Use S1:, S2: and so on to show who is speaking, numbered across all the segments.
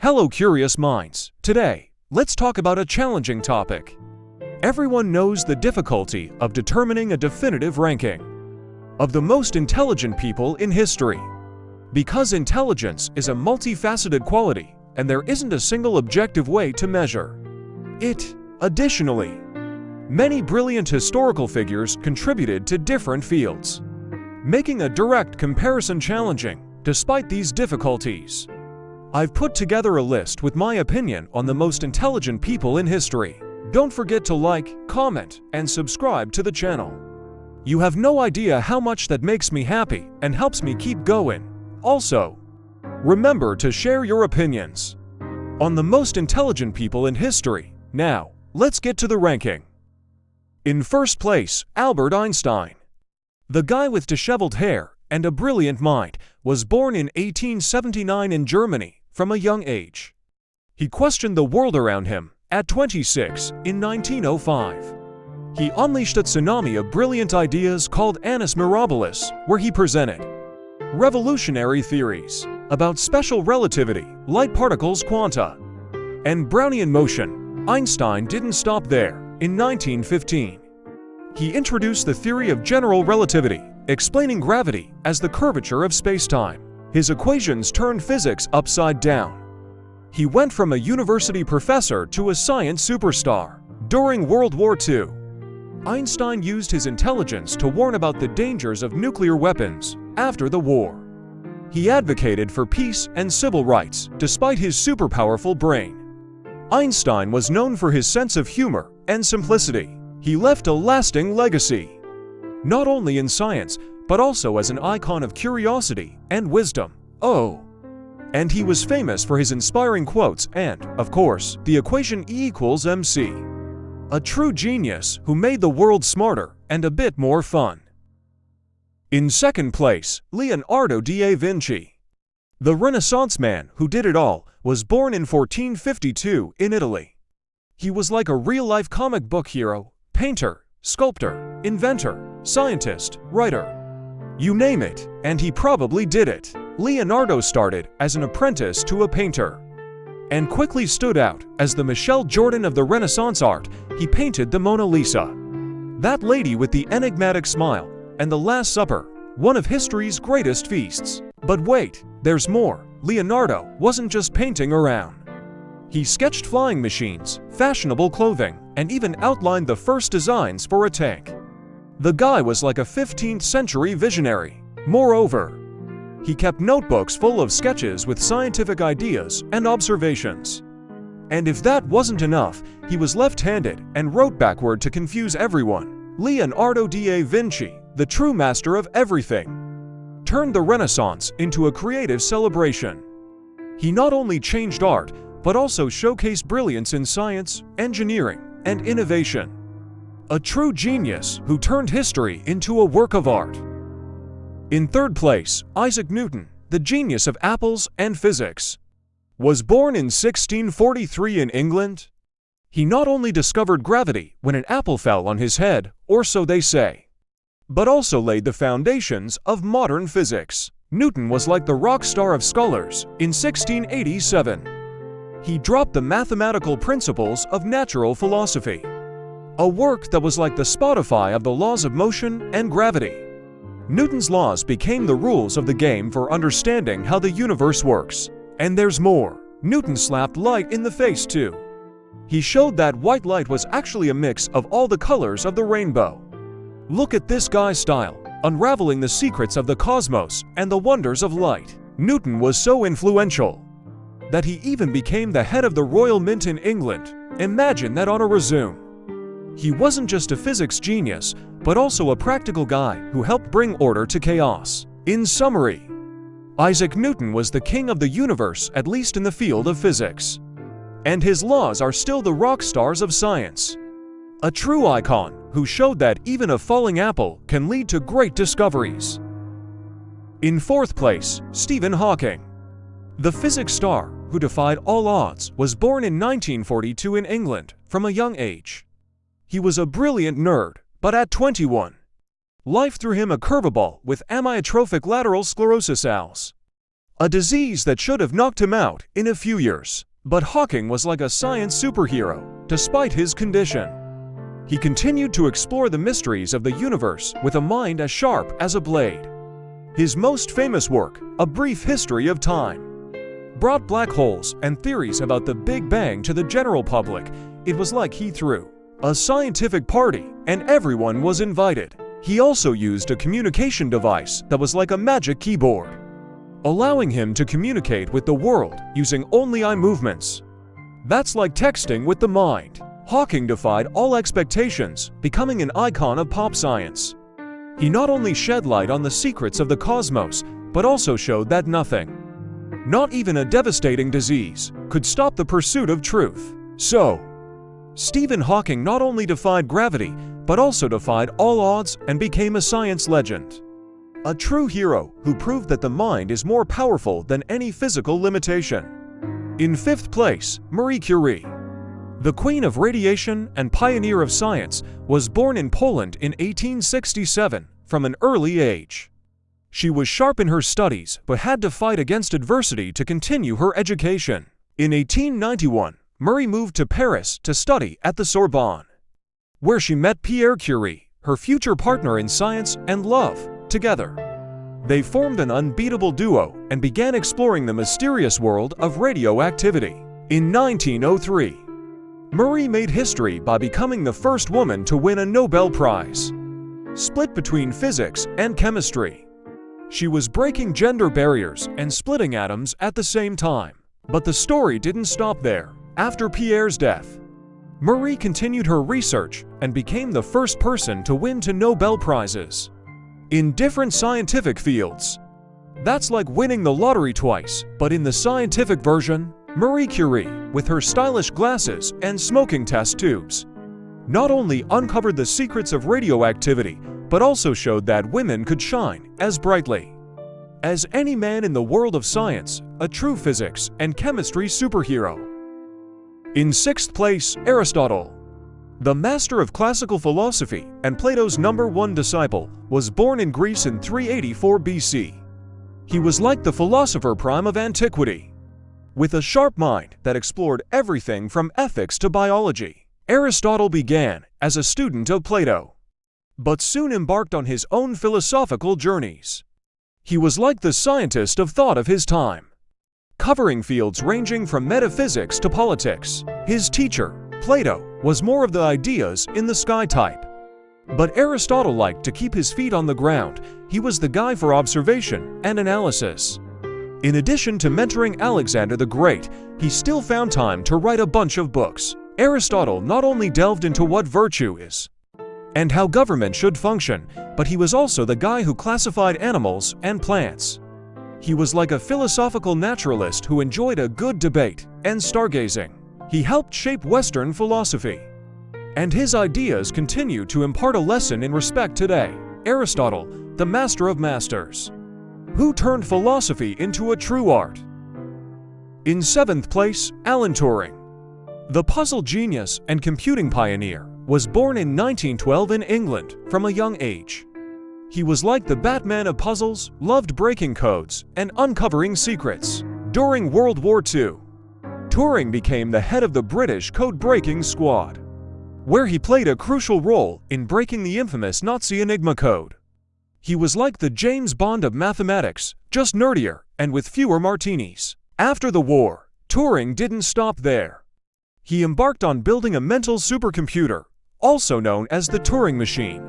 S1: Hello, curious minds. Today, let's talk about a challenging topic. Everyone knows the difficulty of determining a definitive ranking of the most intelligent people in history. Because intelligence is a multifaceted quality, and there isn't a single objective way to measure it. Additionally, many brilliant historical figures contributed to different fields, making a direct comparison challenging. Despite these difficulties, I've put together a list with my opinion on the most intelligent people in history. Don't forget to like, comment, and subscribe to the channel. You have no idea how much that makes me happy and helps me keep going. Also, remember to share your opinions on the most intelligent people in history. Now, let's get to the ranking. In first place, Albert Einstein. The guy with disheveled hair and a brilliant mind was born in 1879 in Germany. From a young age, he questioned the world around him. At 26, in 1905, he unleashed a tsunami of brilliant ideas called Annus Mirabilis, where he presented revolutionary theories about special relativity, light particles, quanta, and Brownian motion. Einstein didn't stop there. In 1915, he introduced the theory of general relativity, explaining gravity as the curvature of spacetime. His equations turned physics upside down. He went from a university professor to a science superstar. During World War II, Einstein used his intelligence to warn about the dangers of nuclear weapons. After the war, he advocated for peace and civil rights despite his super-powerful brain. Einstein was known for his sense of humor and simplicity. He left a lasting legacy, not only in science, but also as an icon of curiosity and wisdom. And he was famous for his inspiring quotes and, of course, the equation E equals mc. A true genius who made the world smarter and a bit more fun. In second place, Leonardo da Vinci. The Renaissance man who did it all was born in 1452 in Italy. He was like a real-life comic book hero, painter, sculptor, inventor, scientist, writer. You name it, and he probably did it. Leonardo started as an apprentice to a painter and quickly stood out as the Michael Jordan of the Renaissance art. He painted the Mona Lisa, that lady with the enigmatic smile, and the Last Supper, one of history's greatest feasts. But wait, there's more. Leonardo wasn't just painting around. He sketched flying machines, fashionable clothing, and even outlined the first designs for a tank. The guy was like a 15th century visionary. Moreover, he kept notebooks full of sketches with scientific ideas and observations. And if that wasn't enough, he was left-handed and wrote backward to confuse everyone. Leonardo da Vinci, the true master of everything, turned the Renaissance into a creative celebration. He not only changed art, but also showcased brilliance in science, engineering, and innovation. A true genius who turned history into a work of art. In third place, Isaac Newton, the genius of apples and physics. Was born in 1643 in England. He not only discovered gravity when an apple fell on his head, or so they say, but also laid the foundations of modern physics. Newton was like the rock star of scholars. In 1687, he dropped the mathematical principles of natural philosophy, a work that was like the Spotify of the laws of motion and gravity. Newton's laws became the rules of the game for understanding how the universe works. And there's more. Newton slapped light in the face too. He showed that white light was actually a mix of all the colors of the rainbow. Look at this guy's style, unraveling the secrets of the cosmos and the wonders of light. Newton was so influential that he even became the head of the Royal Mint in England. Imagine that on a resume. He wasn't just a physics genius, but also a practical guy who helped bring order to chaos. In summary, Isaac Newton was the king of the universe, at least in the field of physics. And his laws are still the rock stars of science. A true icon who showed that even a falling apple can lead to great discoveries. In fourth place, Stephen Hawking. The physics star who defied all odds was born in 1942 in England. From a young age, he was a brilliant nerd, but at 21, life threw him a curveball with amyotrophic lateral sclerosis (ALS). a disease that should have knocked him out in a few years. But Hawking was like a science superhero, despite his condition. He continued to explore the mysteries of the universe with a mind as sharp as a blade. His most famous work, A Brief History of Time, brought black holes and theories about the Big Bang to the general public. It was like he threw a scientific party and everyone was invited. He also used a communication device that was like a magic keyboard, allowing him to communicate with the world using only eye movements. That's like texting with the mind. Hawking defied all expectations, becoming an icon of pop science. He not only shed light on the secrets of the cosmos, but also showed that nothing, not even a devastating disease, could stop the pursuit of truth. So, Stephen Hawking not only defied gravity, but also defied all odds and became a science legend. A true hero who proved that the mind is more powerful than any physical limitation. In 5th place, Marie Curie. The queen of radiation and pioneer of science was born in Poland in 1867 from an early age. She was sharp in her studies but had to fight against adversity to continue her education. In 1891, Marie moved to Paris to study at the Sorbonne, where she met Pierre Curie, her future partner in science and love. Together, they formed an unbeatable duo and began exploring the mysterious world of radioactivity. In 1903, Marie made history by becoming the first woman to win a Nobel Prize, split between physics and chemistry. She was breaking gender barriers and splitting atoms at the same time. But the story didn't stop there. After Pierre's death, Marie continued her research and became the first person to win 2 Nobel Prizes in different scientific fields. That's like winning the lottery twice, but in the scientific version, Marie Curie, with her stylish glasses and smoking test tubes, not only uncovered the secrets of radioactivity, but also showed that women could shine as brightly as any man in the world of science, a true physics and chemistry superhero. In 6th place, Aristotle. The master of classical philosophy and Plato's #1 disciple was born in Greece in 384 BC. He was like the philosopher prime of antiquity, with a sharp mind that explored everything from ethics to biology. Aristotle began as a student of Plato, but soon embarked on his own philosophical journeys. He was like the scientist of thought of his time, covering fields ranging from metaphysics to politics. His teacher, Plato, was more of the ideas in the sky type. But Aristotle liked to keep his feet on the ground. He was the guy for observation and analysis. In addition to mentoring Alexander the Great, he still found time to write a bunch of books. Aristotle not only delved into what virtue is and how government should function, but he was also the guy who classified animals and plants. He was like a philosophical naturalist who enjoyed a good debate and stargazing. He helped shape Western philosophy, and his ideas continue to impart a lesson in respect today. Aristotle, the master of masters, who turned philosophy into a true art. In 7th place, Alan Turing. The puzzle genius and computing pioneer was born in 1912 in England from a young age. He was like the Batman of puzzles, loved breaking codes and uncovering secrets. During World War II, Turing became the head of the British code-breaking squad, where he played a crucial role in breaking the infamous Nazi Enigma code. He was like the James Bond of mathematics, just nerdier and with fewer martinis. After the war, Turing didn't stop there. He embarked on building a mental supercomputer, also known as the Turing machine.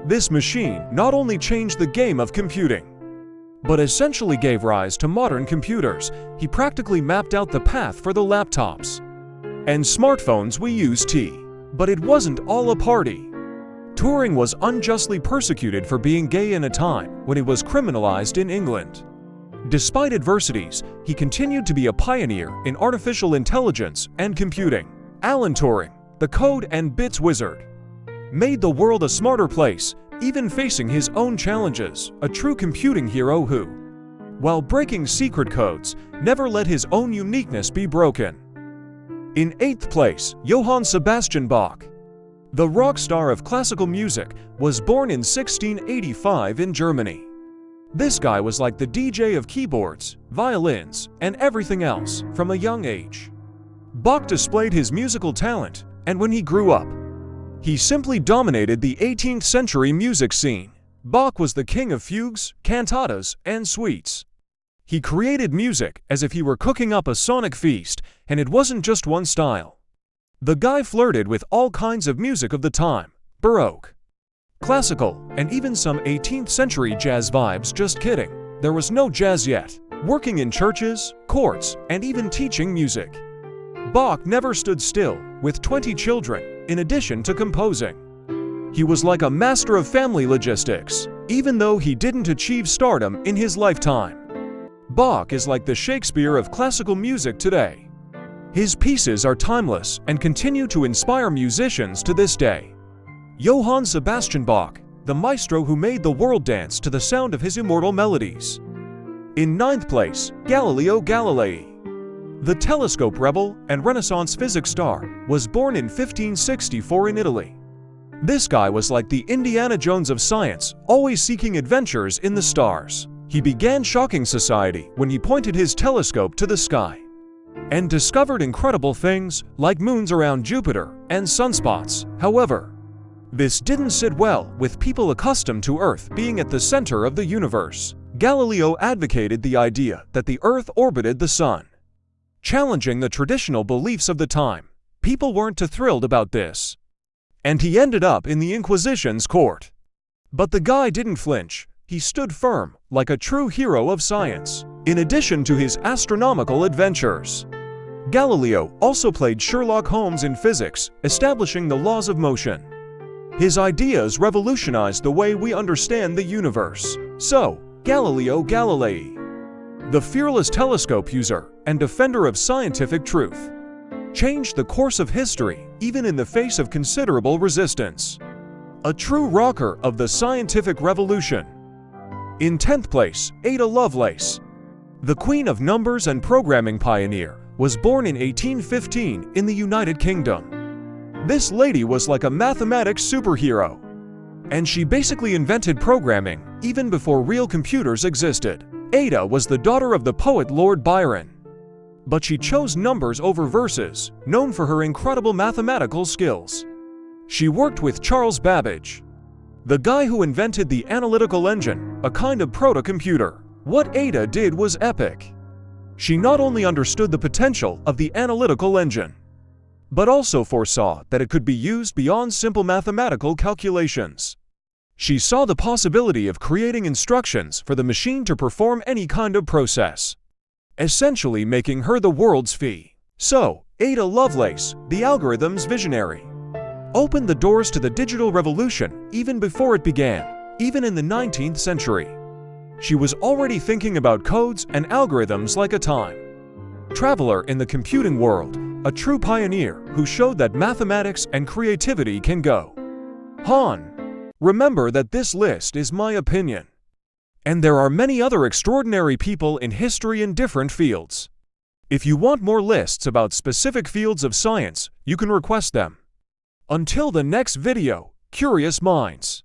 S1: This machine not only changed the game of computing, but essentially gave rise to modern computers. He practically mapped out the path for the laptops and smartphones we use today. But it wasn't all a party. Turing was unjustly persecuted for being gay in a time when it was criminalized in England. Despite adversities, he continued to be a pioneer in artificial intelligence and computing. Alan Turing, the code and bits wizard, made the world a smarter place, even facing his own challenges, a true computing hero who, while breaking secret codes, never let his own uniqueness be broken. In 8th place, Johann Sebastian Bach. The rock star of classical music was born in 1685 in Germany. This guy was like the DJ of keyboards, violins, and everything else from a young age. Bach displayed his musical talent, and when he grew up, he simply dominated the 18th century music scene. Bach was the king of fugues, cantatas, and suites. He created music as if he were cooking up a sonic feast, and it wasn't just one style. The guy flirted with all kinds of music of the time: Baroque, classical, and even some 18th century jazz vibes. Just kidding, there was no jazz yet. Working in churches, courts, and even teaching music. Bach never stood still, with 20 children, in addition to composing. He was like a master of family logistics, even though he didn't achieve stardom in his lifetime. Bach is like the Shakespeare of classical music today. His pieces are timeless and continue to inspire musicians to this day. Johann Sebastian Bach, the maestro who made the world dance to the sound of his immortal melodies. In 9th place, Galileo Galilei. The telescope rebel and Renaissance physics star was born in 1564 in Italy. This guy was like the Indiana Jones of science, always seeking adventures in the stars. He began shocking society when he pointed his telescope to the sky and discovered incredible things like moons around Jupiter and sunspots. However, this didn't sit well with people accustomed to Earth being at the center of the universe. Galileo advocated the idea that the Earth orbited the Sun, challenging the traditional beliefs of the time. People weren't too thrilled about this, and he ended up in the Inquisition's court. But the guy didn't flinch. He stood firm, like a true hero of science. In addition to his astronomical adventures, Galileo also played Sherlock Holmes in physics, establishing the laws of motion. His ideas revolutionized the way we understand the universe. So, Galileo Galilei, the fearless telescope user and defender of scientific truth, changed the course of history even in the face of considerable resistance. A true rocker of the scientific revolution. In 10th place, Ada Lovelace. The queen of numbers and programming pioneer was born in 1815 in the United Kingdom. This lady was like a mathematics superhero, and she basically invented programming even before real computers existed. Ada was the daughter of the poet Lord Byron, but she chose numbers over verses, known for her incredible mathematical skills. She worked with Charles Babbage, the guy who invented the analytical engine, a kind of proto-computer. What Ada did was epic. She not only understood the potential of the analytical engine, but also foresaw that it could be used beyond simple mathematical calculations. She saw the possibility of creating instructions for the machine to perform any kind of process, essentially making her the world's fee. So, Ada Lovelace, the algorithm's visionary, opened the doors to the digital revolution even before it began. Even in the 19th century, she was already thinking about codes and algorithms like a time traveler in the computing world, a true pioneer who showed that mathematics and creativity can go on. Remember that this list is my opinion, and there are many other extraordinary people in history in different fields. If you want more lists about specific fields of science, you can request them. Until the next video, curious minds.